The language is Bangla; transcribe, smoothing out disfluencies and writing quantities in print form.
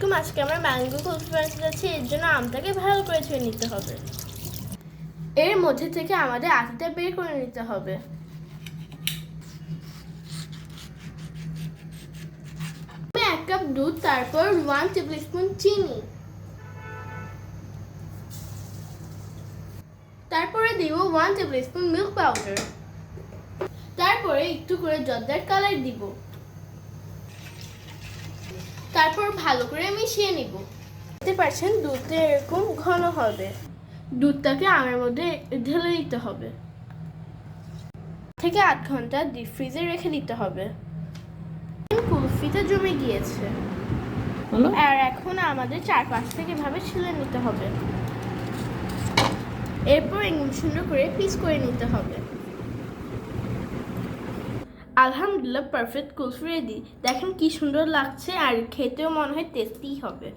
আলাইকুম। আজকে আমরা ম্যাঙ্গো কুলফি বানাতে যাচ্ছি। এর জন্য আমটাকে ভালো করে ছুঁয়ে নিতে হবে। এর মধ্যে থেকে আমাদের আটিটা বের করে নিতে হবে। এক কাপ দুধ, তারপর 1 টেবিলস্পুন চিনি, তারপরে দিব 1 টেবিলস্পুন মিল্ক পাউডার, তারপরে একটু করে জর্দার কালার দিব, তারপর ভালো করে মিশিয়ে নিব। দেখতে পাচ্ছেন দুধটা এরকম ঘন হবে। দুধটাকে আমের মধ্যে ঢেলে দিতে হবে। থেকে 8 ঘন্টা ডিপ ফ্রিজে রেখে দিতে হবে। কুলফিটা জমে গিয়েছে আর এখন আমাদের 4-5 থেকে এভাবে ছিলে নিতে হবে। এরপর একদম সুন্দর করে পিস করে নিতে হবে। আলহামদুলিল্লাহ, পারফেক্ট কুলফি রেডি। দেখেন কি সুন্দর লাগছে আর খেতেও মনে হয় টেস্টি হবে।